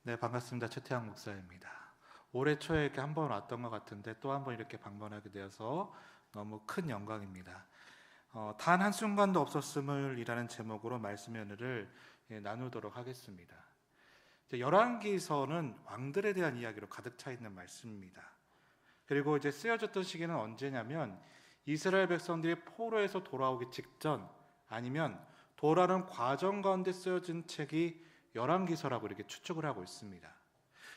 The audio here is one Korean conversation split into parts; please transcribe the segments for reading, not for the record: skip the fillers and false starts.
네, 반갑습니다. 최태양 목사입니다. 올해 초에 이렇게 한 번 왔던 것 같은데 또 한 번 이렇게 방문하게 되어서 너무 큰 영광입니다. 단 한순간도 없었음을 이라는 제목으로 말씀의 은혜를 나누도록 하겠습니다. 열왕기서는 왕들에 대한 이야기로 가득 차 있는 말씀입니다. 그리고 이제 쓰여졌던 시기는 언제냐면 이스라엘 백성들이 포로에서 돌아오기 직전 아니면 돌아오는 과정 가운데 쓰여진 책이 열왕기서라고 이렇게 추측을 하고 있습니다.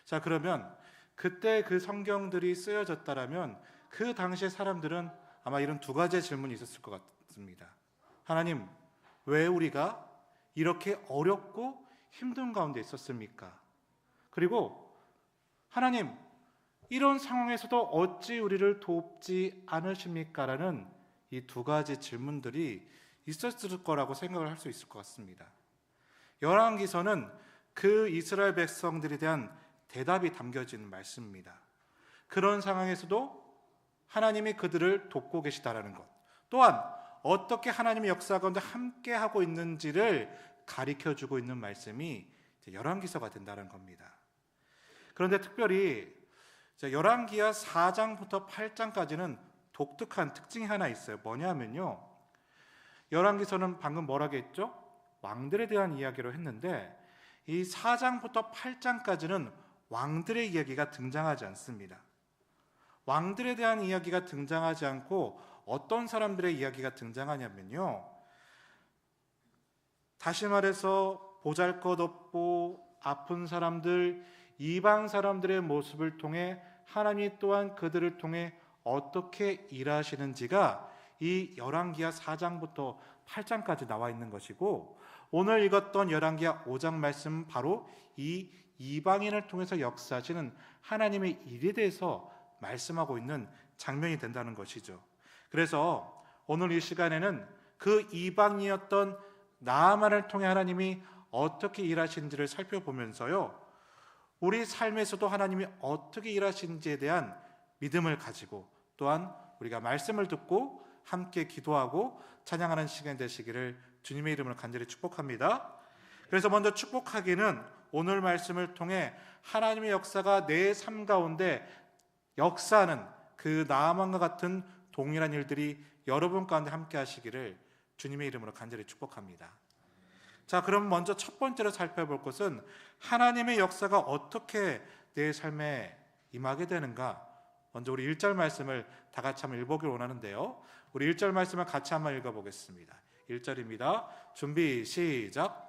자, 그러면 그때 그 성경들이 쓰여졌다라면 그 당시의 사람들은 아마 이런 두 가지의 질문이 있었을 것 같습니다. 하나님, 왜 우리가 이렇게 어렵고 힘든 가운데 있었습니까? 그리고 하나님, 이런 상황에서도 어찌 우리를 돕지 않으십니까? 라는 이 두 가지 질문들이 있었을 거라고 생각을 할 수 있을 것 같습니다. 열왕기서는 그 이스라엘 백성들에 대한 대답이 담겨진 말씀입니다. 그런 상황에서도 하나님이 그들을 돕고 계시다라는 것, 또한 어떻게 하나님의 역사 가운데 함께하고 있는지를 가르쳐주고 있는 말씀이 열왕기서가 된다는 겁니다. 그런데 특별히 열왕기하 4장부터 8장까지는 독특한 특징이 하나 있어요. 뭐냐면요, 열왕기서는 방금 뭐라고 했죠? 왕들에 대한 이야기로 했는데 이 4장부터 8장까지는 왕들의 이야기가 등장하지 않습니다. 왕들에 대한 이야기가 등장하지 않고 어떤 사람들의 이야기가 등장하냐면요, 다시 말해서 보잘것없고 아픈 사람들, 이방 사람들의 모습을 통해 하나님 또한 그들을 통해 어떻게 일하시는지가 이 열왕기하 4장부터 8장까지 나와 있는 것이고, 오늘 읽었던 열왕기하 5장 말씀은 바로 이 이방인을 통해서 역사하시는 하나님의 일에 대해서 말씀하고 있는 장면이 된다는 것이죠. 그래서 오늘 이 시간에는 그 이방인이었던 나아만을 통해 하나님이 어떻게 일하시는지를 살펴보면서요, 우리 삶에서도 하나님이 어떻게 일하시는지에 대한 믿음을 가지고 또한 우리가 말씀을 듣고 함께 기도하고 찬양하는 시간 되시기를 주님의 이름으로 간절히 축복합니다. 그래서 먼저 축복하기는 오늘 말씀을 통해 하나님의 역사가 내 삶 가운데 역사하는 그 나아만과 같은 동일한 일들이 여러분 가운데 함께 하시기를 주님의 이름으로 간절히 축복합니다. 자, 그럼 먼저 첫 번째로 살펴볼 것은 하나님의 역사가 어떻게 내 삶에 임하게 되는가. 먼저 우리 1절 말씀을 다 같이 한번 읽어보기를 원하는데요, 우리 1절 말씀을 같이 한번 읽어보겠습니다. 1절입니다. 준비 시작.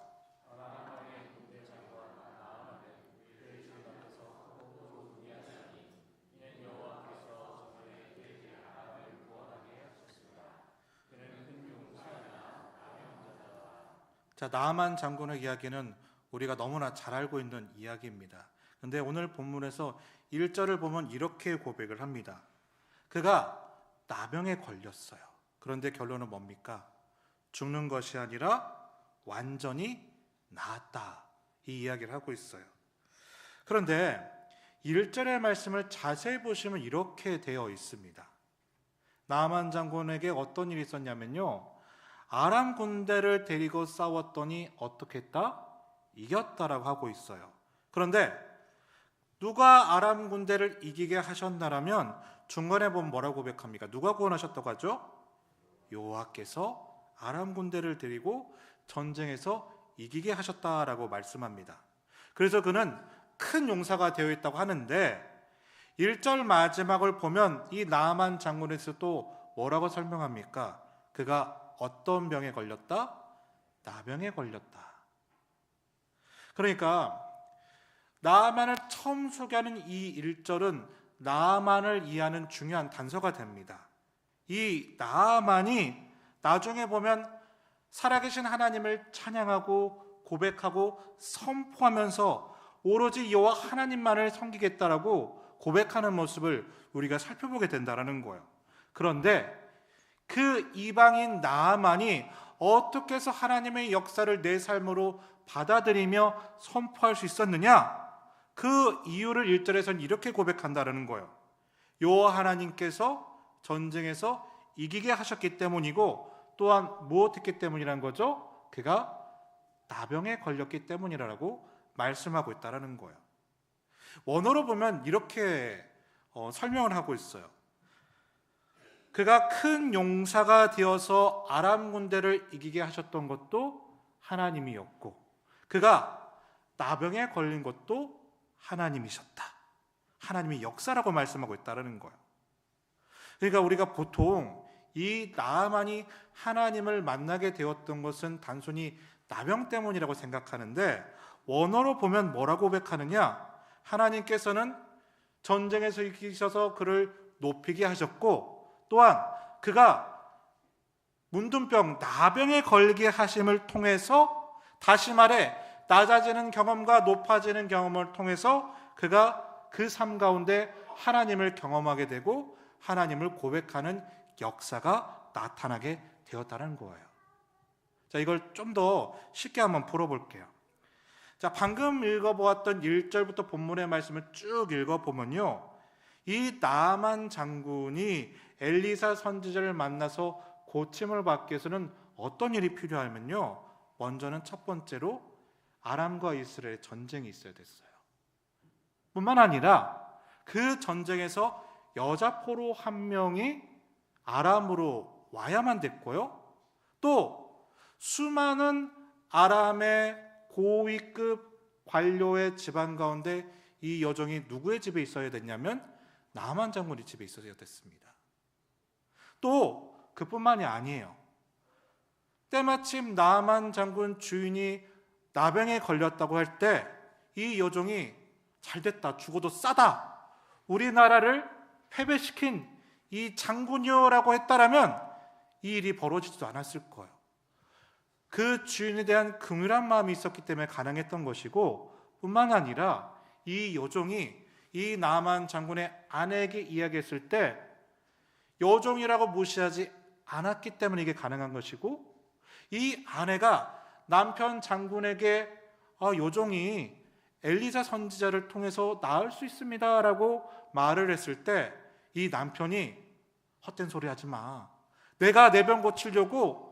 자, 나아만 장군의 이야기는 우리가 너무나 잘 알고 있는 이야기입니다. 그런데 오늘 본문에서 1절을 보면 이렇게 고백을 합니다. 그가 나병에 걸렸어요. 그런데 결론은 뭡니까? 죽는 것이 아니라 완전히 나았다, 이 이야기를 하고 있어요. 그런데 1절의 말씀을 자세히 보시면 이렇게 되어 있습니다. 나아만 장군에게 어떤 일이 있었냐면요, 아람 군대를 데리고 싸웠더니 어떻게 했다? 이겼다라고 하고 있어요. 그런데 누가 아람 군대를 이기게 하셨나라면 중간에 보면 뭐라고 고백합니까? 누가 구원하셨다고 하죠? 여호와께서 아람 군대를 데리고 전쟁에서 이기게 하셨다라고 말씀합니다. 그래서 그는 큰 용사가 되어 있다고 하는데 1절 마지막을 보면 이 나아만 장군에서 또 뭐라고 설명합니까? 그가 어떤 병에 걸렸다? 나병에 걸렸다. 그러니까 나아만을 처음 소개하는 이 1절은 나아만을 이해하는 중요한 단서가 됩니다. 이 나아만이 나중에 보면 살아계신 하나님을 찬양하고 고백하고 선포하면서 오로지 여호와 하나님만을 섬기겠다라고 고백하는 모습을 우리가 살펴보게 된다는 거예요. 그런데 그 이방인 나아만이 어떻게 해서 하나님의 역사를 내 삶으로 받아들이며 선포할 수 있었느냐? 그 이유를 1절에서는 이렇게 고백한다는 거예요. 여호와 하나님께서 전쟁에서 이기게 하셨기 때문이고, 또한 무엇했기 때문이라는 거죠? 그가 나병에 걸렸기 때문이라고 말씀하고 있다는 거예요. 원어로 보면 이렇게 설명을 하고 있어요. 그가 큰 용사가 되어서 아람 군대를 이기게 하셨던 것도 하나님이었고, 그가 나병에 걸린 것도 하나님이셨다. 하나님의 역사라고 말씀하고 있다는 거예요. 그러니까 우리가 보통 이 나아만이 하나님을 만나게 되었던 것은 단순히 나병 때문이라고 생각하는데, 원어로 보면 뭐라고 고백하느냐? 하나님께서는 전쟁에서 이기셔서 그를 높이게 하셨고, 또한 그가 문둥병, 나병에 걸리게 하심을 통해서, 다시 말해 낮아지는 경험과 높아지는 경험을 통해서 그가 그 삶 가운데 하나님을 경험하게 되고 하나님을 고백하는 역사가 나타나게 되었다는 거예요. 자, 이걸 좀 더 쉽게 한번 풀어볼게요. 자, 방금 읽어보았던 1절부터 본문의 말씀을 쭉 읽어보면요, 이 나아만 장군이 엘리사 선지자를 만나서 고침을 받기 위해서는 어떤 일이 필요하면요, 먼저는 첫 번째로 아람과 이스라엘의 전쟁이 있어야 됐어요. 뿐만 아니라 그 전쟁에서 여자 포로 한 명이 아람으로 와야만 됐고요, 또 수많은 아람의 고위급 관료의 집안 가운데 이 여종이 누구의 집에 있어야 됐냐면 나아만 장군의 집에 있어야 됐습니다. 또 그뿐만이 아니에요. 때마침 나아만 장군 주인이 나병에 걸렸다고 할 때 이 여종이 잘됐다, 죽어도 싸다, 우리나라를 패배시킨 이 장군이여라고 했다라면 이 일이 벌어지지도 않았을 거예요. 그 주인에 대한 긍휼한 마음이 있었기 때문에 가능했던 것이고, 뿐만 아니라 이 여종이 이 나아만 장군의 아내에게 이야기했을 때 여종이라고 무시하지 않았기 때문에 이게 가능한 것이고, 이 아내가 남편 장군에게 여종이 엘리사 선지자를 통해서 나을 수 있습니다 라고 말을 했을 때 이 남편이 헛된 소리 하지 마, 내가 내 병 고치려고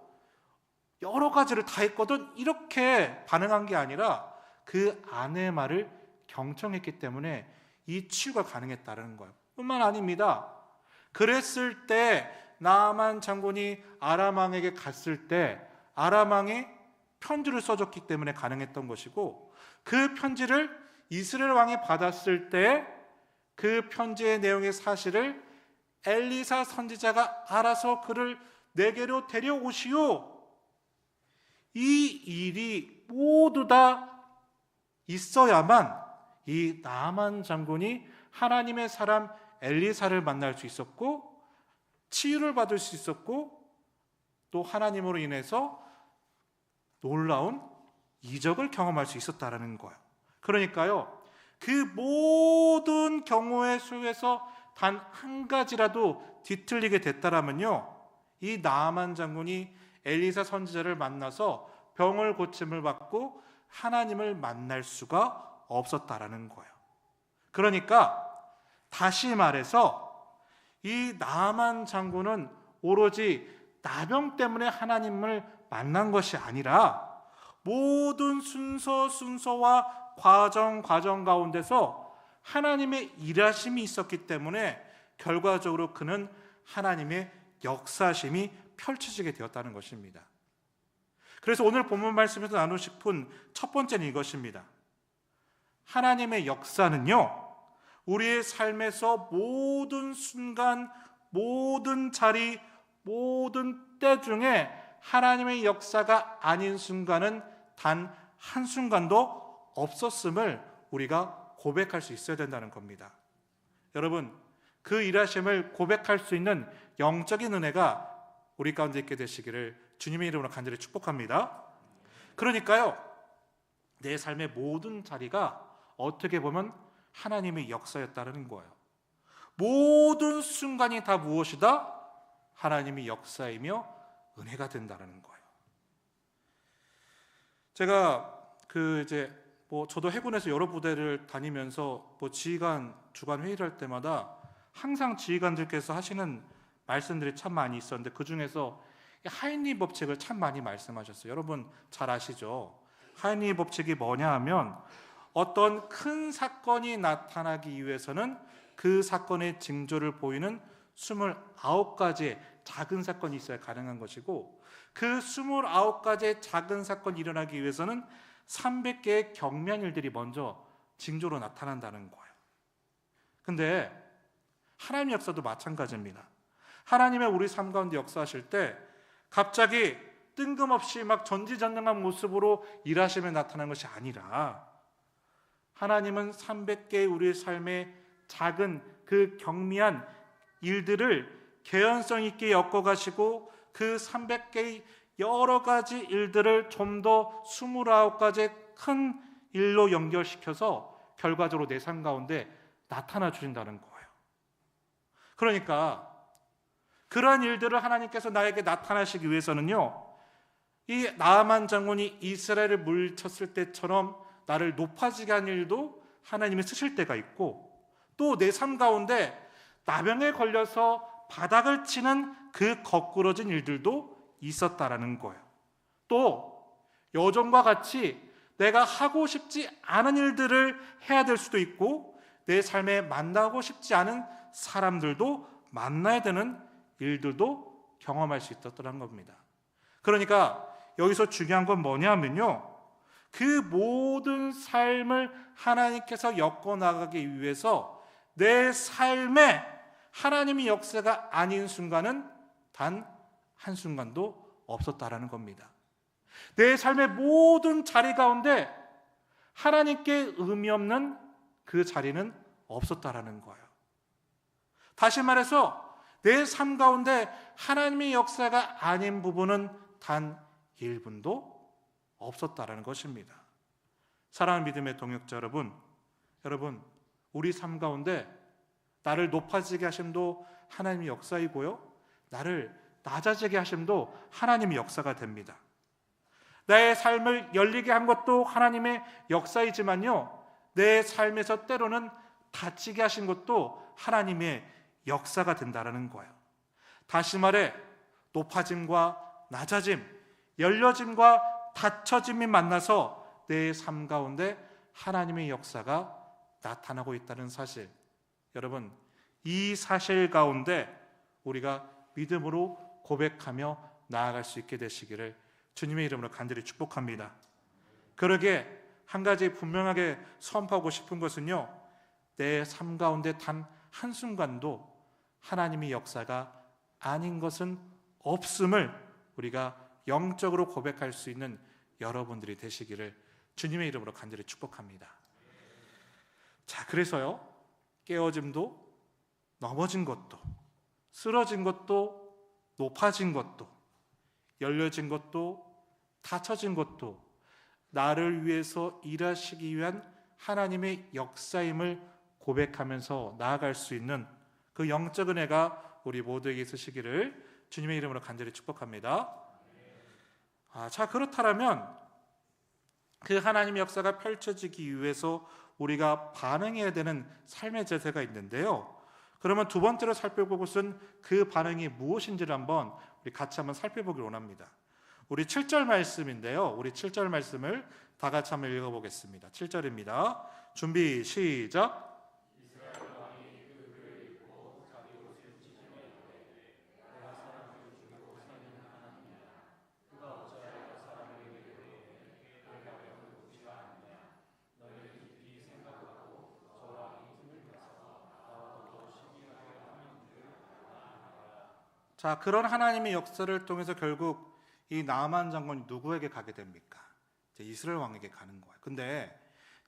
여러 가지를 다 했거든, 이렇게 반응한 게 아니라 그 아내의 말을 경청했기 때문에 이 치유가 가능했다는 거예요. 뿐만 아닙니다. 그랬을 때 나아만 장군이 아람 왕에게 갔을 때 아람 왕이 편지를 써줬기 때문에 가능했던 것이고, 그 편지를 이스라엘 왕이 받았을 때 그 편지의 내용의 사실을 엘리사 선지자가 알아서 그를 내게로 데려오시오, 이 일이 모두 다 있어야만 이 나아만 장군이 하나님의 사람 엘리사를 만날 수 있었고 치유를 받을 수 있었고, 또 하나님으로 인해서 놀라운 이적을 경험할 수 있었다는 거예요. 그러니까요, 그 모든 경우의 수에서 단 한 가지라도 뒤틀리게 됐다라면요, 이 나아만 장군이 엘리사 선지자를 만나서 병을 고침을 받고 하나님을 만날 수가 없었다라는 거예요. 그러니까 다시 말해서 이 나아만 장군은 오로지 나병 때문에 하나님을 만난 것이 아니라 모든 순서와 과정 가운데서 하나님의 일하심이 있었기 때문에 결과적으로 그는 하나님의 역사심이 펼쳐지게 되었다는 것입니다. 그래서 오늘 본문 말씀에서 나누고 싶은 첫 번째는 이것입니다. 하나님의 역사는요, 우리의 삶에서 모든 순간, 모든 자리, 모든 때 중에 하나님의 역사가 아닌 순간은 단 한순간도 없었음을 우리가 고백할 수 있어야 된다는 겁니다. 여러분, 그 일하심을 고백할 수 있는 영적인 은혜가 우리 가운데 있게 되시기를 주님의 이름으로 간절히 축복합니다. 그러니까요, 내 삶의 모든 자리가 어떻게 보면 하나님의 역사였다는 거예요. 모든 순간이 다 무엇이다? 하나님의 역사이며 은혜가 된다는 거예요. 제가 저도 해군에서 여러 부대를 다니면서 지휘관 주간 회의를 할 때마다 항상 지휘관들께서 하시는 말씀들이 참 많이 있었는데, 그 중에서 하인리 법칙을 참 많이 말씀하셨어요. 여러분 잘 아시죠? 하인리 법칙이 뭐냐 하면 어떤 큰 사건이 나타나기 위해서는 그 사건의 징조를 보이는 29가지의 작은 사건이 있어야 가능한 것이고, 그 29가지의 작은 사건이 일어나기 위해서는 300개의 경미한 일들이 먼저 징조로 나타난다는 거예요. 근데 하나님의 역사도 마찬가지입니다. 하나님의 우리 삶 가운데 역사하실 때 갑자기 뜬금없이 막 전지전능한 모습으로 일하시며 나타나는 것이 아니라, 하나님은 300개의 우리의 삶의 작은 그 경미한 일들을 개연성 있게 엮어가시고 그 300개의 여러 가지 일들을 좀 더 29가지의 큰 일로 연결시켜서 결과적으로 내 삶 가운데 나타나 주신다는 거예요. 그러니까 그러한 일들을 하나님께서 나에게 나타나시기 위해서는요, 이 나아만 장군이 이스라엘을 물리쳤을 때처럼 나를 높아지게 한 일도 하나님이 쓰실 때가 있고, 또 내 삶 가운데 나병에 걸려서 바닥을 치는 그 거꾸러진 일들도 있었다라는 거예요. 또 여종과 같이 내가 하고 싶지 않은 일들을 해야 될 수도 있고, 내 삶에 만나고 싶지 않은 사람들도 만나야 되는 일들도 경험할 수 있었다는 겁니다. 그러니까 여기서 중요한 건 뭐냐면요, 그 모든 삶을 하나님께서 엮어나가기 위해서 내 삶에 하나님의 역사가 아닌 순간은 단 한순간도 없었다라는 겁니다. 내 삶의 모든 자리 가운데 하나님께 의미 없는 그 자리는 없었다라는 거예요. 다시 말해서 내 삶 가운데 하나님의 역사가 아닌 부분은 단 1분도 없었다라는 것입니다. 사랑하는 믿음의 동역자 여러분, 우리 삶 가운데 나를 높아지게 하심도 하나님의 역사이고요, 나를 낮아지게 하심도 하나님의 역사가 됩니다. 나의 삶을 열리게 한 것도 하나님의 역사이지만요, 내 삶에서 때로는 다치게 하신 것도 하나님의 역사가 된다라는 거예요. 다시 말해, 높아짐과 낮아짐, 열려짐과 닫혀짐이 만나서 내 삶 가운데 하나님의 역사가 나타나고 있다는 사실, 여러분, 이 사실 가운데 우리가 믿음으로 고백하며 나아갈 수 있게 되시기를 주님의 이름으로 간절히 축복합니다. 그러게 한 가지 분명하게 선포하고 싶은 것은요, 내 삶 가운데 단 한순간도 하나님의 역사가 아닌 것은 없음을 우리가 영적으로 고백할 수 있는 여러분들이 되시기를 주님의 이름으로 간절히 축복합니다. 자, 그래서요, 깨어짐도, 넘어진 것도, 쓰러진 것도, 높아진 것도, 열려진 것도, 닫혀진 것도 나를 위해서 일하시기 위한 하나님의 역사임을 고백하면서 나아갈 수 있는 그 영적 은혜가 우리 모두에게 있으시기를 주님의 이름으로 간절히 축복합니다. 자, 그렇다면 그 하나님의 역사가 펼쳐지기 위해서 우리가 반응해야 되는 삶의 제세가 있는데요, 그러면 두 번째로 살펴볼 것은 그 반응이 무엇인지를 한번 우리 같이 한번 살펴보길 원합니다. 우리 7절 말씀인데요, 우리 7절 말씀을 다 같이 한번 읽어보겠습니다. 7절입니다. 준비 시작. 자, 그런 하나님의 역사를 통해서 결국 이 나아만 장군이 누구에게 가게 됩니까? 이스라엘 왕에게 가는 거예요. 근데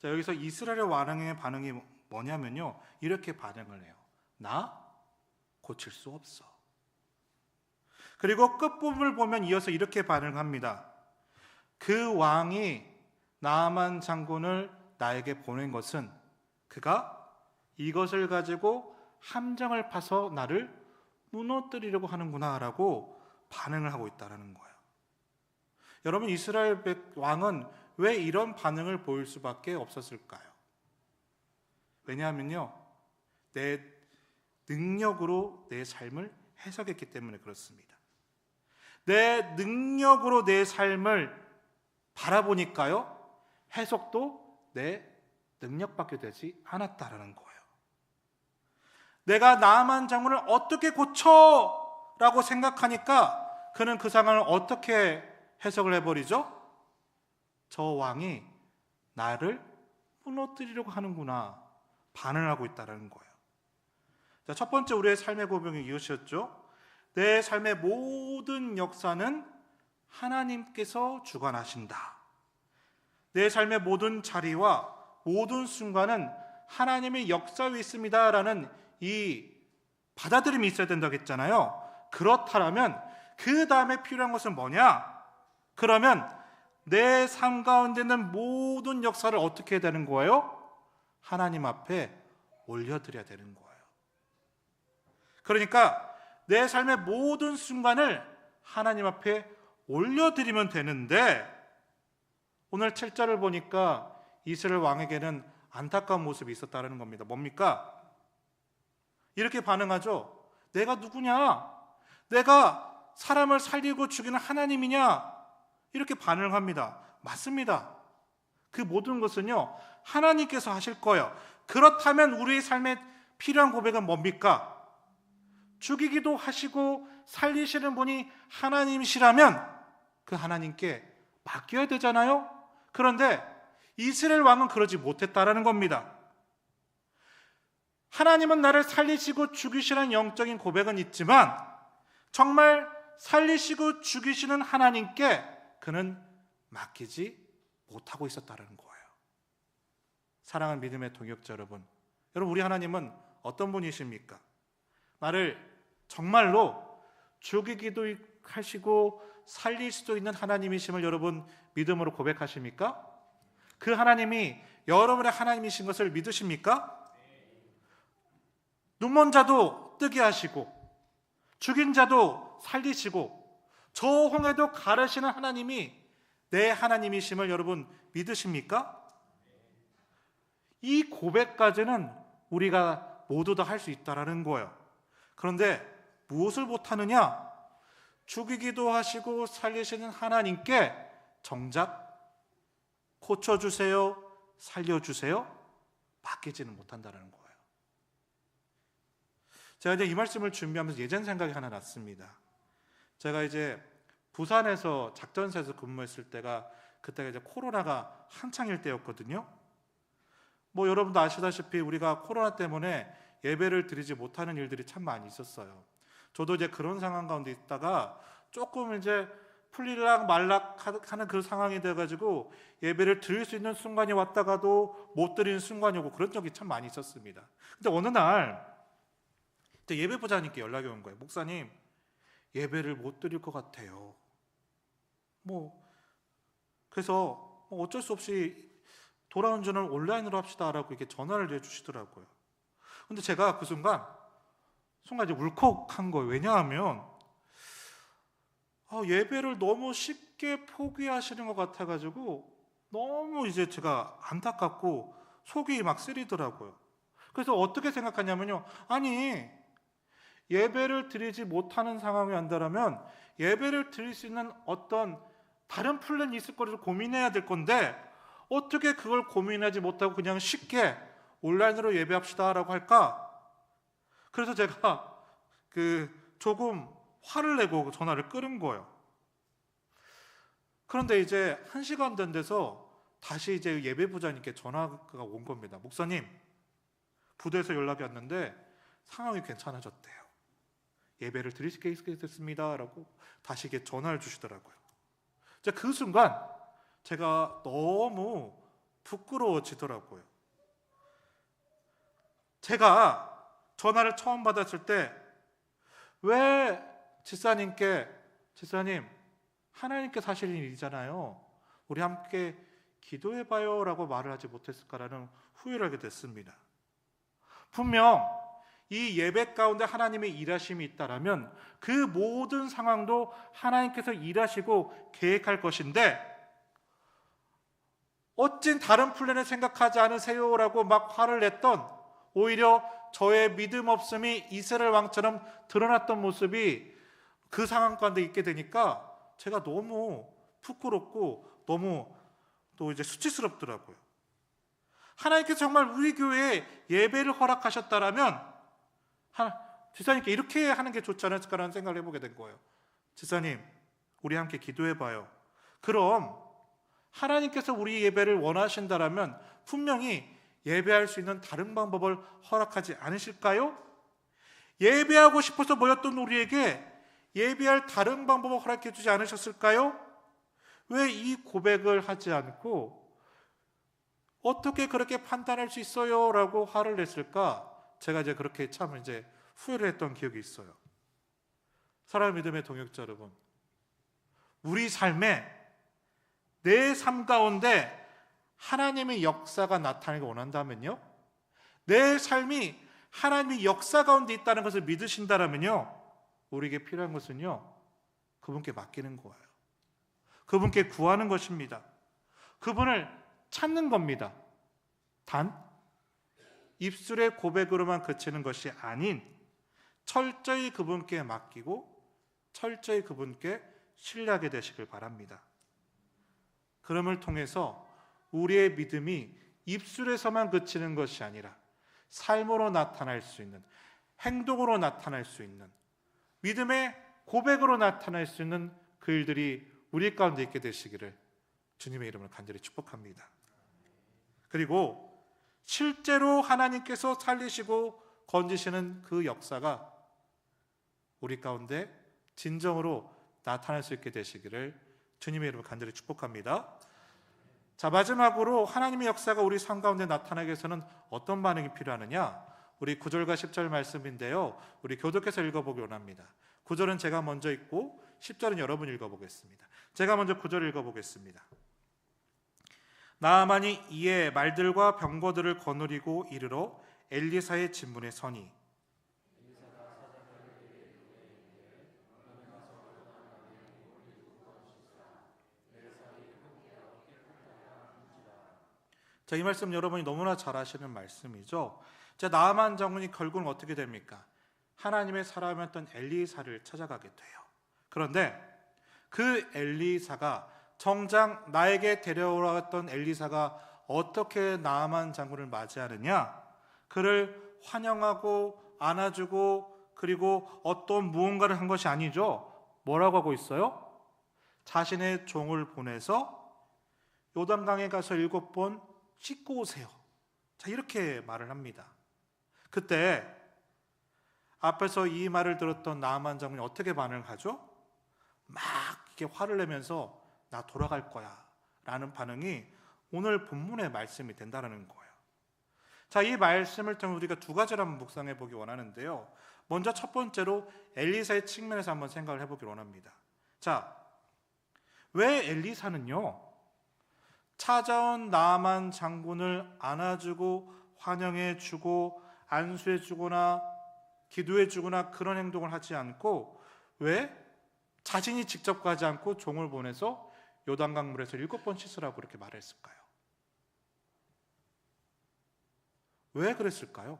여기서 이스라엘 왕의 반응이 뭐냐면요, 이렇게 반응을 해요. 나 고칠 수 없어. 그리고 끝부분을 보면 이어서 이렇게 반응합니다. 그 왕이 나아만 장군을 나에게 보낸 것은 그가 이것을 가지고 함정을 파서 나를 무너뜨리려고 하는구나 라고 반응을 하고 있다는 거예요. 여러분, 이스라엘 왕은 왜 이런 반응을 보일 수밖에 없었을까요? 왜냐하면요, 내 능력으로 내 삶을 해석했기 때문에 그렇습니다. 내 능력으로 내 삶을 바라보니까요, 해석도 내 능력받게 되지 않았다라는 거예요. 내가 나만 장군을 어떻게 고쳐? 라고 생각하니까 그는 그 상황을 어떻게 해석을 해버리죠? 저 왕이 나를 무너뜨리려고 하는구나, 반응하고 있다는 거예요. 자, 첫 번째 우리의 삶의 고백이 이것이었죠. 내 삶의 모든 역사는 하나님께서 주관하신다. 내 삶의 모든 자리와 모든 순간은 하나님의 역사 위에 있습니다 라는 이 받아들임이 있어야 된다고 했잖아요. 그렇다면 그 다음에 필요한 것은 뭐냐? 그러면 내 삶 가운데 있는 모든 역사를 어떻게 해야 되는 거예요? 하나님 앞에 올려드려야 되는 거예요. 그러니까 내 삶의 모든 순간을 하나님 앞에 올려드리면 되는데, 오늘 7절을 보니까 이스라엘 왕에게는 안타까운 모습이 있었다는 겁니다. 뭡니까? 이렇게 반응하죠. 내가 누구냐? 내가 사람을 살리고 죽이는 하나님이냐? 이렇게 반응합니다. 맞습니다. 그 모든 것은요, 하나님께서 하실 거예요. 그렇다면 우리의 삶에 필요한 고백은 뭡니까? 죽이기도 하시고 살리시는 분이 하나님이시라면 그 하나님께 맡겨야 되잖아요. 그런데 이스라엘 왕은 그러지 못했다라는 겁니다. 하나님은 나를 살리시고 죽이시는 영적인 고백은 있지만 정말 살리시고 죽이시는 하나님께 그는 맡기지 못하고 있었다는 거예요. 사랑하는 믿음의 동역자 여러분, 우리 하나님은 어떤 분이십니까? 나를 정말로 죽이기도 하시고 살릴 수도 있는 하나님이심을 여러분 믿음으로 고백하십니까? 그 하나님이 여러분의 하나님이신 것을 믿으십니까? 눈먼 자도 뜨게 하시고 죽인 자도 살리시고 저 홍해도 가르시는 하나님이 내 하나님이심을 여러분 믿으십니까? 이 고백까지는 우리가 모두 다 할 수 있다라는 거예요. 그런데 무엇을 못하느냐? 죽이기도 하시고 살리시는 하나님께 정작 고쳐주세요, 살려주세요 맡기지는 못한다는 거예요. 제가 이제 이 말씀을 준비하면서 예전 생각이 하나 났습니다. 제가 이제 부산에서 작전사에서 근무했을 때가, 그때가 이제 코로나가 한창일 때였거든요. 뭐 여러분도 아시다시피 우리가 코로나 때문에 예배를 드리지 못하는 일들이 참 많이 있었어요. 저도 이제 그런 상황 가운데 있다가 조금 이제 풀릴락 말락 하는 그 상황이 돼가지고 예배를 드릴 수 있는 순간이 왔다가도 못 드리는 순간이 오고 그런 적이 참 많이 있었습니다. 근데 어느 날 예배부장님께 연락이 온 거예요. 목사님, 예배를 못 드릴 것 같아요. 그래서 어쩔 수 없이 돌아온 전을 온라인으로 합시다라고 이렇게 전화를 해주시더라고요. 근데 제가 그 순간 이제 울컥한 거예요. 왜냐하면 예배를 너무 쉽게 포기하시는 것 같아가지고 너무 이제 제가 안타깝고 속이 막 쓰리더라고요. 그래서 어떻게 생각하냐면요, 아니 예배를 드리지 못하는 상황이 온다면 예배를 드릴 수 있는 어떤 다른 플랜이 있을 거를 고민해야 될 건데 어떻게 그걸 고민하지 못하고 그냥 쉽게 온라인으로 예배합시다라고 할까? 그래서 제가 조금 화를 내고 전화를 끊은 거예요. 그런데 이제 1시간 된 데서 다시 이제 예배부장님께 전화가 온 겁니다. 목사님, 부대에서 연락이 왔는데 상황이 괜찮아졌대요. 예배를 드릴 수 있게 됐습니다 라고 다시 이렇게 전화를 주시더라고요. 이제 그 순간 제가 너무 부끄러워지더라고요. 제가 전화를 처음 받았을 때 왜 집사님 하나님께서 하시는 일이잖아요, 우리 함께 기도해봐요 라고 말을 하지 못했을까라는 후회를 하게 됐습니다. 분명 이 예배 가운데 하나님의 일하심이 있다라면 그 모든 상황도 하나님께서 일하시고 계획할 것인데 어찐 다른 플랜을 생각하지 않으세요라고 막 화를 냈던, 오히려 저의 믿음 없음이 이스라엘 왕처럼 드러났던 모습이 그 상황 가운데 있게 되니까 제가 너무 부끄럽고 너무 또 이제 수치스럽더라고요. 하나님께서 정말 우리 교회에 예배를 허락하셨다라면 지사님께 이렇게 하는 게 좋지 않을까라는 생각을 해보게 된 거예요. 지사님, 우리 함께 기도해봐요. 그럼 하나님께서 우리 예배를 원하신다라면 분명히 예배할 수 있는 다른 방법을 허락하지 않으실까요? 예배하고 싶어서 모였던 우리에게 예배할 다른 방법을 허락해 주지 않으셨을까요? 왜 이 고백을 하지 않고 어떻게 그렇게 판단할 수 있어요? 라고 화를 냈을까? 제가 이제 그렇게 참 후회를 했던 기억이 있어요. 사랑하는 믿음의 동역자 여러분, 우리 삶에 내 삶 가운데 하나님의 역사가 나타나기 원한다면요, 내 삶이 하나님의 역사 가운데 있다는 것을 믿으신다면요, 우리에게 필요한 것은요, 그분께 맡기는 거예요. 그분께 구하는 것입니다. 그분을 찾는 겁니다. 단 입술의 고백으로만 그치는 것이 아닌 철저히 그분께 맡기고 철저히 그분께 신뢰하게 되시길 바랍니다. 그럼을 통해서 우리의 믿음이 입술에서만 그치는 것이 아니라 삶으로 나타날 수 있는, 행동으로 나타날 수 있는, 믿음의 고백으로 나타날 수 있는 그 일들이 우리 가운데 있게 되시기를 주님의 이름으로 간절히 축복합니다. 그리고 실제로 하나님께서 살리시고 건지시는 그 역사가 우리 가운데 진정으로 나타날 수 있게 되시기를 주님의 이름으로 간절히 축복합니다. 자, 마지막으로 하나님의 역사가 우리 삶 가운데 나타나기 위해서는 어떤 반응이 필요하느냐? 우리 9절과 10절 말씀인데요, 우리 교독해서 읽어보기 원합니다. 9절은 제가 먼저 읽고 10절은 여러분이 읽어보겠습니다. 제가 먼저 9절 읽어보겠습니다. 나아만이 이에 말들과 병거들을 거느리고 이르러 엘리사의 진문에 서니 자, 이 말씀 여러분이 너무나 잘 아시는 말씀이죠. 자, 나아만 장군이 결국은 어떻게 됩니까? 하나님의 사람이었던 엘리사를 찾아가게 돼요. 그런데 그 엘리사가 정작 나에게 데려오라던 엘리사가 어떻게 나아만 장군을 맞이하느냐? 그를 환영하고 안아주고 그리고 어떤 무언가를 한 것이 아니죠. 뭐라고 하고 있어요? 자신의 종을 보내서 요단강에 가서 7번 씻고 오세요. 자, 이렇게 말을 합니다. 그때 앞에서 이 말을 들었던 나아만 장군이 어떻게 반응을 하죠? 막 이렇게 화를 내면서 나 돌아갈 거야 라는 반응이 오늘 본문의 말씀이 된다는 거예요. 자, 이 말씀을 통해 우리가 두 가지를 한번 묵상해 보기 원하는데요, 먼저 첫 번째로 엘리사의 측면에서 한번 생각을 해보기 원합니다. 자, 왜 엘리사는요 찾아온 나아만 장군을 안아주고 환영해주고 안수해주거나 기도해주거나 그런 행동을 하지 않고 왜 자신이 직접 가지 않고 종을 보내서 요단강물에서 7번 씻으라고 그렇게 말했을까요? 왜 그랬을까요?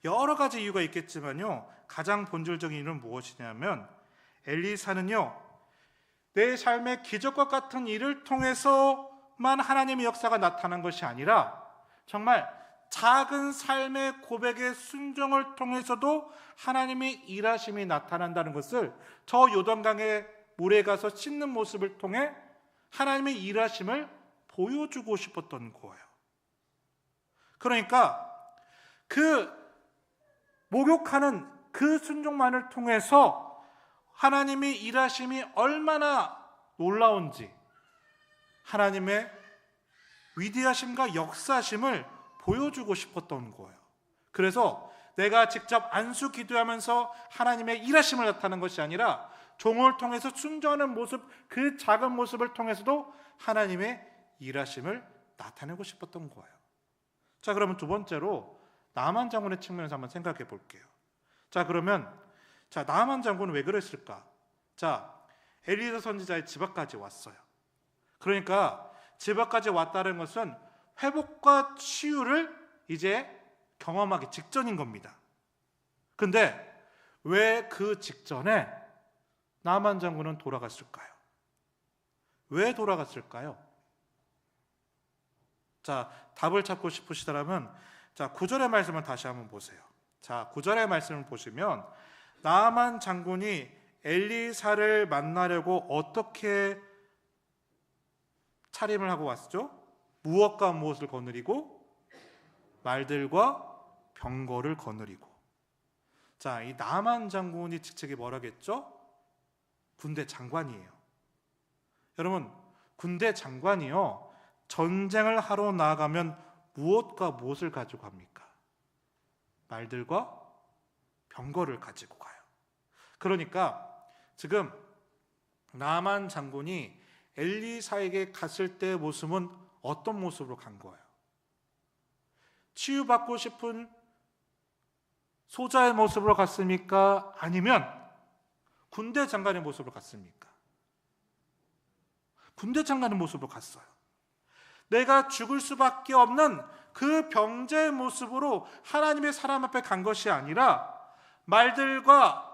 여러 가지 이유가 있겠지만요, 가장 본질적인 이유는 무엇이냐면 엘리사는요 내 삶의 기적과 같은 일을 통해서만 하나님의 역사가 나타난 것이 아니라 정말 작은 삶의 고백의 순종을 통해서도 하나님의 일하심이 나타난다는 것을 저 요단강의 물에 가서 씻는 모습을 통해 하나님의 일하심을 보여주고 싶었던 거예요. 그러니까 그 목욕하는 그 순종만을 통해서 하나님의 일하심이 얼마나 놀라운지, 하나님의 위대하심과 역사심을 보여주고 싶었던 거예요. 그래서 내가 직접 안수 기도하면서 하나님의 일하심을 나타내는 것이 아니라 종을 통해서 순종하는 모습, 그 작은 모습을 통해서도 하나님의 일하심을 나타내고 싶었던 거예요. 자, 그러면 두 번째로 나아만 장군의 측면에서 한번 생각해 볼게요. 자, 그러면 나아만 장군은 왜 그랬을까? 자, 엘리사 선지자의 집 앞까지 왔어요. 그러니까 집 앞까지 왔다는 것은 회복과 치유를 이제 경험하기 직전인 겁니다. 근데 왜 그 직전에 나아만 장군은 돌아갔을까요? 왜 돌아갔을까요? 자, 답을 찾고 싶으시다면 자, 9절의 말씀을 다시 한번 보세요. 자, 9절의 말씀을 보시면 나아만 장군이 엘리사를 만나려고 어떻게 차림을 하고 왔죠? 무엇과 무엇을 거느리고? 말들과 병거를 거느리고. 자, 이 나아만 장군이 직책이 뭐라겠죠? 군대 장관이에요. 여러분, 군대 장관이요, 전쟁을 하러 나아가면 무엇과 무엇을 가지고 갑니까? 말들과 병거를 가지고 가요. 그러니까 지금 나아만 장군이 엘리사에게 갔을 때의 모습은 어떤 모습으로 간 거예요? 치유받고 싶은 소자의 모습으로 갔습니까? 아니면 군대 장관의 모습으로 갔습니까? 군대 장관의 모습으로 갔어요. 내가 죽을 수밖에 없는 그 병자의 모습으로 하나님의 사람 앞에 간 것이 아니라 말들과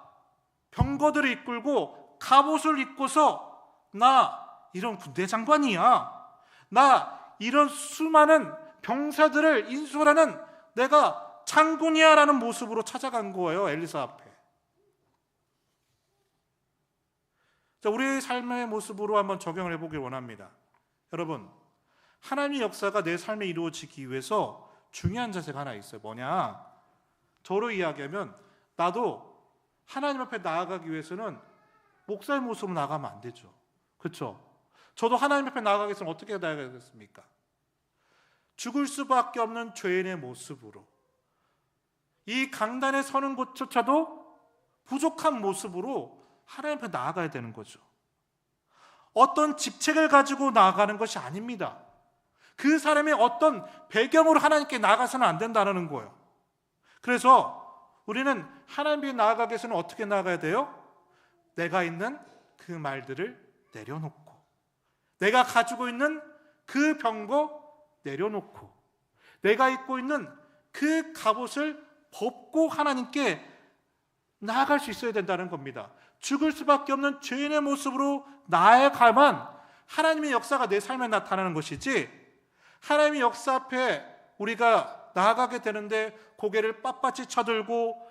병거들을 이끌고 갑옷을 입고서 나 이런 군대 장관이야, 나 이런 수많은 병사들을 인솔하는 내가 장군이야 라는 모습으로 찾아간 거예요. 엘리사 앞에. 자, 우리의 삶의 모습으로 한번 적용을 해보길 원합니다. 여러분, 하나님의 역사가 내 삶에 이루어지기 위해서 중요한 자세가 하나 있어요. 뭐냐? 저로 이야기하면 나도 하나님 앞에 나아가기 위해서는 목사의 모습으로 나가면 안 되죠. 그렇죠? 저도 하나님 앞에 나아가기 위해서는 어떻게 나아가겠습니까? 죽을 수밖에 없는 죄인의 모습으로, 이 강단에 서는 곳조차도 부족한 모습으로 하나님 앞에 나아가야 되는 거죠. 어떤 직책을 가지고 나아가는 것이 아닙니다. 그 사람이 어떤 배경으로 하나님께 나아가서는 안 된다는 거예요. 그래서 우리는 하나님께 나아가기 위해서는 어떻게 나아가야 돼요? 내가 있는 그 말들을 내려놓고, 내가 가지고 있는 그 병거 내려놓고, 내가 입고 있는 그 갑옷을 벗고 하나님께 나아갈 수 있어야 된다는 겁니다. 죽을 수밖에 없는 죄인의 모습으로 나아가만 하나님의 역사가 내 삶에 나타나는 것이지, 하나님의 역사 앞에 우리가 나아가게 되는데 고개를 빳빳이 쳐들고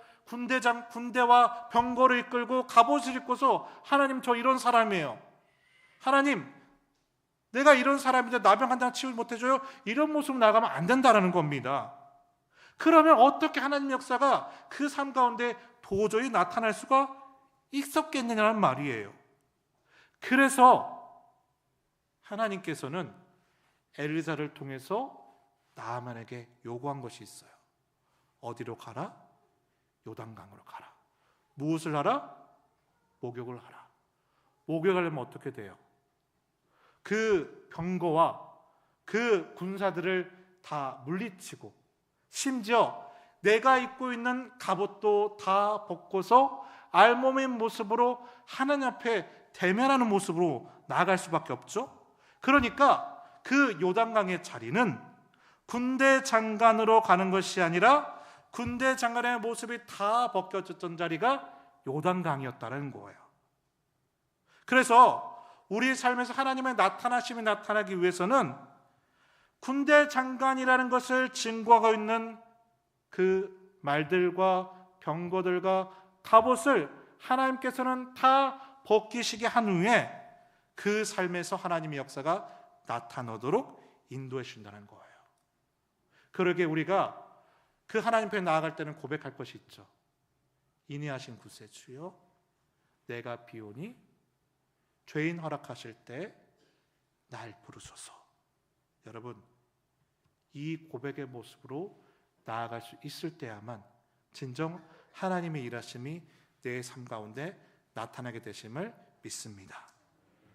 군대와 병거를 이끌고 갑옷을 입고서 하나님 저 이런 사람이에요, 하나님 내가 이런 사람인데 나병 한 장 치유 못해줘요, 이런 모습으로 나가면 안 된다는 겁니다. 그러면 어떻게 하나님의 역사가 그 삶 가운데 도저히 나타날 수가 있었겠느냐는 말이에요. 그래서 하나님께서는 엘리사를 통해서 나아만에게 요구한 것이 있어요. 어디로 가라? 요단강으로 가라. 무엇을 하라? 목욕을 하라. 목욕하려면 어떻게 돼요? 그 병거와 그 군사들을 다 물리치고, 심지어 내가 입고 있는 갑옷도 다 벗고서 알몸인 모습으로 하나님 앞에 대면하는 모습으로 나아갈 수밖에 없죠. 그러니까 그 요단강의 자리는 군대 장관으로 가는 것이 아니라 군대 장관의 모습이 다 벗겨졌던 자리가 요단강이었다는 거예요. 그래서 우리 삶에서 하나님의 나타나심이 나타나기 위해서는 군대 장관이라는 것을 증거하고 있는 그 말들과 병거들과 갑옷을 하나님께서는 다 벗기시게 한 후에 그 삶에서 하나님의 역사가 나타나도록 인도해 주신다는 거예요. 그러게 우리가 그 하나님 앞에 나아갈 때는 고백할 것이 있죠. 인내하신 구세주여, 내가 비오니 죄인 허락하실 때 날 부르소서. 여러분, 이 고백의 모습으로 나아갈 수 있을 때야만 진정 하나님의 일하심이 내 삶 가운데 나타나게 되심을 믿습니다.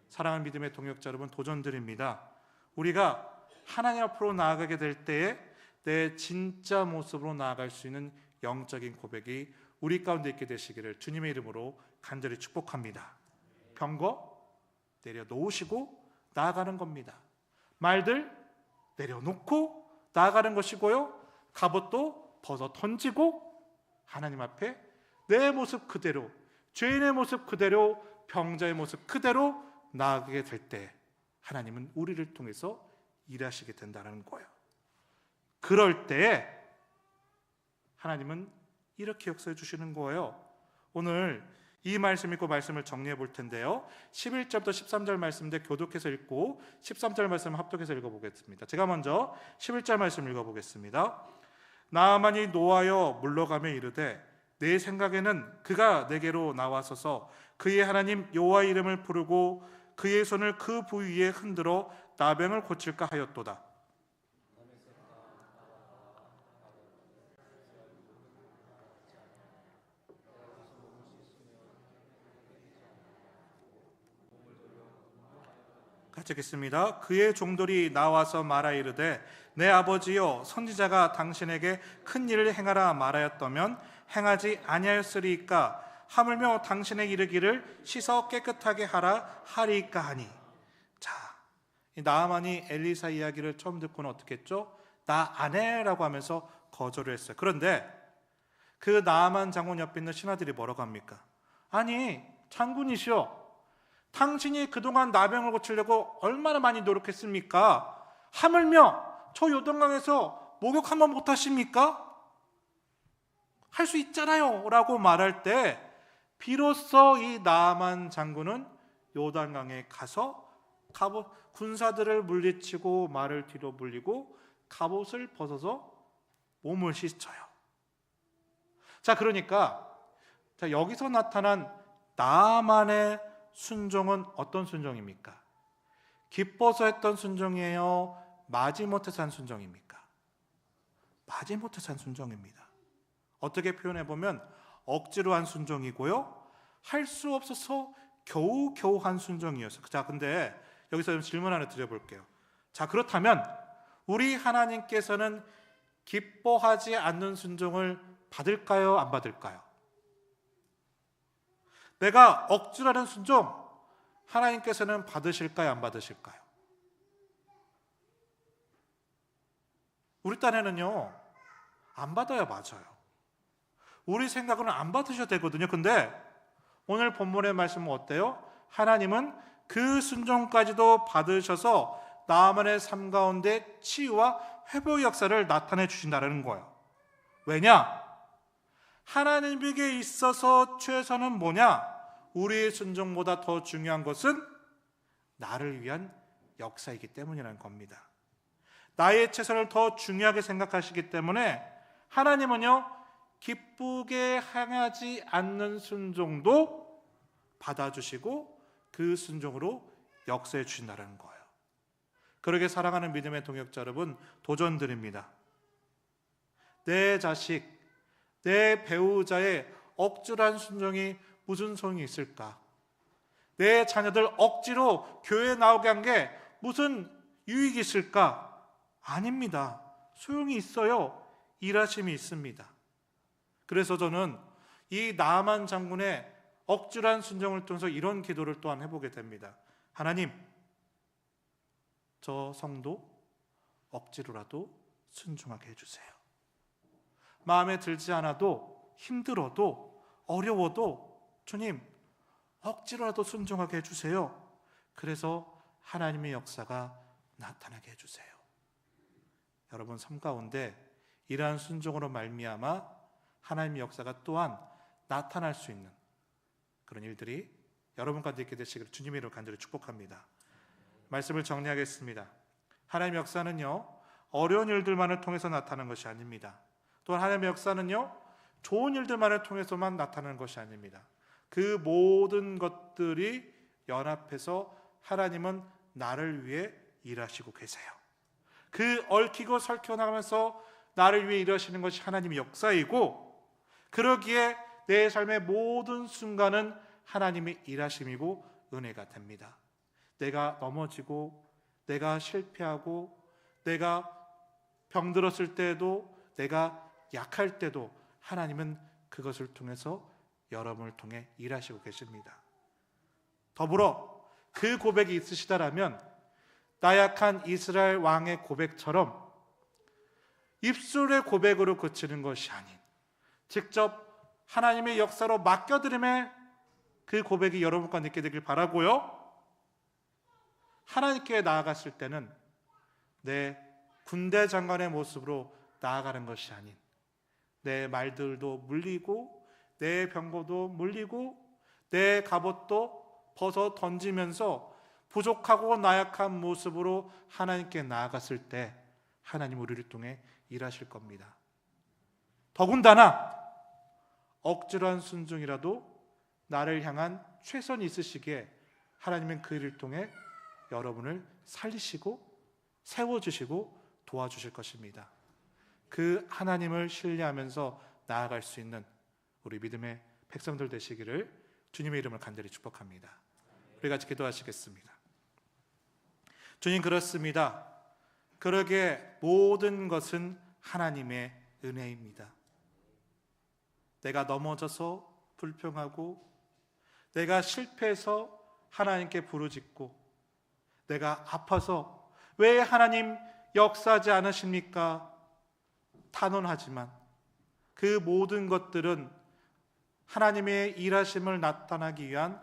사랑하는 믿음의 동역자 여러분, 도전드립니다. 우리가 하나님 앞으로 나아가게 될 때에 내 진짜 모습으로 나아갈 수 있는 영적인 고백이 우리 가운데 있게 되시기를 주님의 이름으로 간절히 축복합니다. 병거 내려놓으시고 나아가는 겁니다. 말들 내려놓고 나아가는 것이고요, 갑옷도 벗어 던지고 하나님 앞에 내 모습 그대로, 죄인의 모습 그대로, 병자의 모습 그대로 나아가게 될 때 하나님은 우리를 통해서 일하시게 된다는 거예요. 그럴 때에 하나님은 이렇게 역사해 주시는 거예요. 오늘 이 말씀 읽고 말씀을 정리해 볼 텐데요, 11절부터 13절 말씀인데 교독해서 읽고 13절 말씀 합독해서 읽어보겠습니다. 제가 먼저 11절 말씀 읽어보겠습니다. 나아만이 노하여 물러가며 이르되 내 생각에는 그가 내게로 나와서서 그의 하나님 여호와의 이름을 부르고 그의 손을 그 부위에 흔들어 나병을 고칠까 하였도다. 같이 읽겠습니다. 그의 종들이 나와서 말하 이르되 내 아버지여, 선지자가 당신에게 큰 일을 행하라 말하였다면 행하지 아니하였으리이까? 하물며 당신의 이르기를 씻어 깨끗하게 하라 하리이까 하니. 자, 이 나아만이 엘리사 이야기를 처음 듣고는 어떻게 했죠? 나 안 해라고 하면서 거절을 했어요. 그런데 그 나아만 장군 옆에 있는 신하들이 뭐라고 합니까? 아니, 장군이시여, 당신이 그동안 나병을 고치려고 얼마나 많이 노력했습니까? 하물며 저 요단강에서 목욕 한번 못하십니까? 할 수 있잖아요 라고 말할 때 비로소 이 나아만 장군은 요단강에 가서 군사들을 물리치고 말을 뒤로 물리고 갑옷을 벗어서 몸을 씻어요. 자, 그러니까 여기서 나타난 나아만의 순종은 어떤 순종입니까? 기뻐서 했던 순종이에요? 마지못해서 한 순종입니까? 마지못해서 한 순종입니다. 어떻게 표현해보면 억지로 한 순종이고요, 할 수 없어서 겨우겨우 한 순종이었어요. 자, 근데 여기서 질문 하나 드려볼게요. 자, 그렇다면 우리 하나님께서는 기뻐하지 않는 순종을 받을까요? 안 받을까요? 내가 억지로 하는 순종 하나님께서는 받으실까요? 안 받으실까요? 우리 딴에는요, 안 받아야 맞아요. 우리 생각으로는 안 받으셔도 되거든요. 근데 오늘 본문의 말씀은 어때요? 하나님은 그 순종까지도 받으셔서 나아만의 삶 가운데 치유와 회복 역사를 나타내 주신다는 거예요. 왜냐? 하나님에게 있어서 최선은 뭐냐? 우리의 순종보다 더 중요한 것은 나를 위한 역사이기 때문이라는 겁니다. 나의 최선을 더 중요하게 생각하시기 때문에 하나님은요, 기쁘게 행하지 않는 순종도 받아주시고 그 순종으로 역사해 주신다는 거예요. 그러게 사랑하는 믿음의 동역자 여러분, 도전드립니다. 내 자식, 내 배우자의 억울한 순종이 무슨 소용이 있을까? 내 자녀들 억지로 교회에 나오게 한 게 무슨 유익이 있을까? 아닙니다. 소용이 있어요. 일하심이 있습니다. 그래서 저는 이 나아만 장군의 억울한 순종을 통해서 이런 기도를 또한 해보게 됩니다. 하나님, 저 성도 억지로라도 순종하게 해주세요. 마음에 들지 않아도, 힘들어도, 어려워도 주님, 억지로라도 순종하게 해주세요. 그래서 하나님의 역사가 나타나게 해주세요. 여러분 삶 가운데 이러한 순종으로 말미암아 하나님의 역사가 또한 나타날 수 있는 그런 일들이 여러분 가운데 있게 되시기를 주님의 이름으로 간절히 축복합니다. 말씀을 정리하겠습니다. 하나님의 역사는요, 어려운 일들만을 통해서 나타나는 것이 아닙니다. 또한 하나님의 역사는요, 좋은 일들만을 통해서만 나타나는 것이 아닙니다. 그 모든 것들이 연합해서 하나님은 나를 위해 일하시고 계세요. 그 얽히고 설켜나가면서 나를 위해 일하시는 것이 하나님의 역사이고, 그러기에 내 삶의 모든 순간은 하나님의 일하심이고 은혜가 됩니다. 내가 넘어지고, 내가 실패하고, 내가 병들었을 때도, 내가 약할 때도 하나님은 그것을 통해서 여러분을 통해 일하시고 계십니다. 더불어 그 고백이 있으시다라면 나약한 이스라엘 왕의 고백처럼 입술의 고백으로 그치는 것이 아닌 직접 하나님의 역사로 맡겨드림에 그 고백이 여러분과 있게 되길 바라고요, 하나님께 나아갔을 때는 내 군대 장관의 모습으로 나아가는 것이 아닌 내 말들도 물리고 내 병거도 물리고 내 갑옷도 벗어 던지면서 부족하고 나약한 모습으로 하나님께 나아갔을 때 하나님 우리를 통해 일하실 겁니다. 더군다나 억지로한 순종이라도 나를 향한 최선이 있으시기에 하나님은 그 일을 통해 여러분을 살리시고 세워주시고 도와주실 것입니다. 그 하나님을 신뢰하면서 나아갈 수 있는 우리 믿음의 백성들 되시기를 주님의 이름을 간절히 축복합니다. 우리 같이 기도하시겠습니다. 주님, 그렇습니다. 그러게 모든 것은 하나님의 은혜입니다. 내가 넘어져서 불평하고 내가 실패해서 하나님께 부르짖고 내가 아파서 왜 하나님 역사하지 않으십니까? 탄원하지만 그 모든 것들은 하나님의 일하심을 나타나기 위한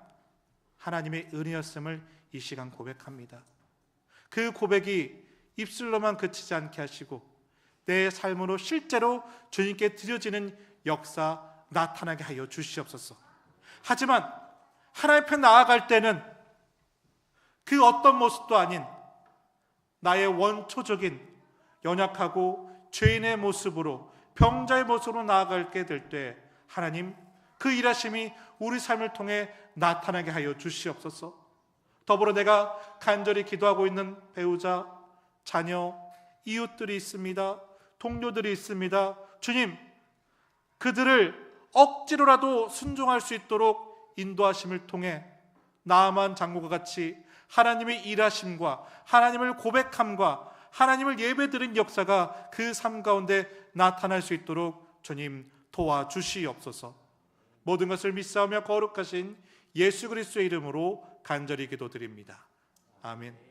하나님의 은혜였음을 이 시간 고백합니다. 그 고백이 입술로만 그치지 않게 하시고 내 삶으로 실제로 주님께 드려지는 역사 나타나게 하여 주시옵소서. 하지만 하나님 앞에 나아갈 때는 그 어떤 모습도 아닌 나의 원초적인 연약하고 죄인의 모습으로 병자의 모습으로 나아가게 될 때 하나님 그 일하심이 우리 삶을 통해 나타나게 하여 주시옵소서. 더불어 내가 간절히 기도하고 있는 배우자, 자녀, 이웃들이 있습니다. 동료들이 있습니다. 주님, 그들을 억지로라도 순종할 수 있도록 인도하심을 통해 나아만 장로가 같이 하나님의 일하심과 하나님을 고백함과 하나님을 예배드린 역사가 그 삶 가운데 나타날 수 있도록 주님 도와주시옵소서. 모든 것을 믿사오며 거룩하신 예수 그리스도의 이름으로 간절히 기도드립니다. 아멘.